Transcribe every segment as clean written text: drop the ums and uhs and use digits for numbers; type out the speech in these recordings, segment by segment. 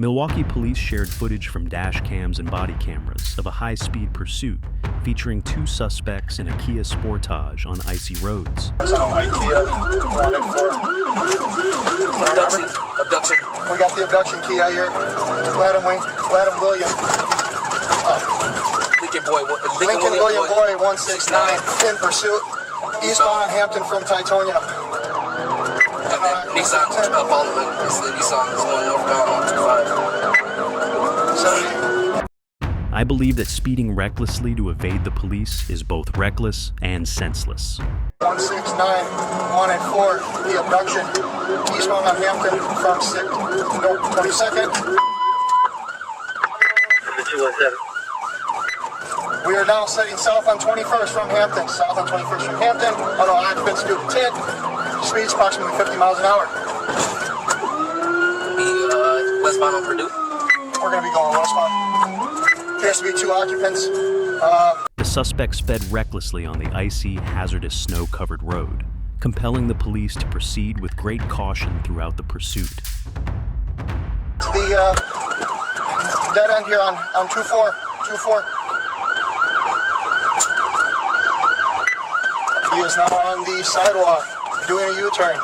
Milwaukee police shared footage from dash cams and body cameras of a high-speed pursuit featuring two suspects in a Kia Sportage on icy roads. Abduction. We got the abduction key out here. Gladden William. Lincoln William Boy 169 in pursuit. Eastbound on Hampton from Titonia. Nissan, following the Nissan is going northbound on 25. I believe that speeding recklessly to evade the police is both reckless and senseless. 169, 184, the abduction. Eastbound on Hampton from 22nd. 217. We are now setting south on 21st from Hampton. South on 21st from Hampton. Auto occupants due to tint. Speeds approximately 50 miles an hour. Westbound on Purdue. We're going to be going westbound. Appears to be two occupants. The suspect sped recklessly on the icy, hazardous, snow-covered road, compelling the police to proceed with great caution throughout the pursuit. The dead end here on 24. He is now on the sidewalk, doing a U-turn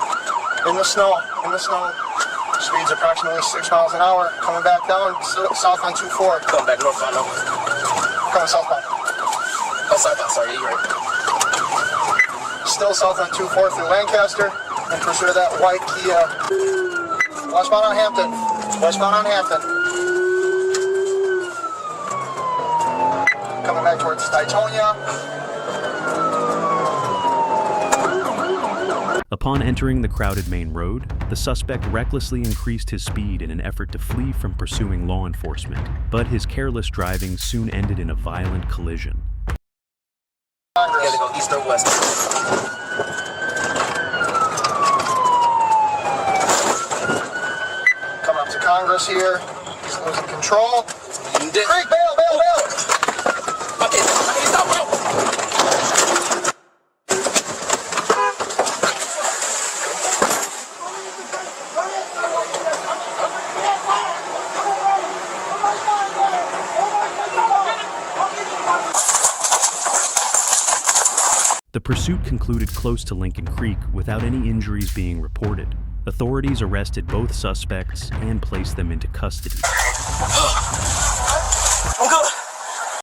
in the snow. Speeds approximately 6 miles an hour. Coming back down south on 24. Coming back northbound now. Coming southbound. Oh, southbound, sorry, you're right. Still south on 24 through Lancaster, in pursuit of that white Kia. Westbound on Hampton. Coming back towards Titonia. Upon entering the crowded main road, the suspect recklessly increased his speed in an effort to flee from pursuing law enforcement, but his careless driving soon ended in a violent collision. You gotta go east or west. Coming up to Congress here. He's losing control. Creek, bail! Okay, stop, bro! The pursuit concluded close to Lincoln Creek without any injuries being reported. Authorities arrested both suspects and placed them into custody.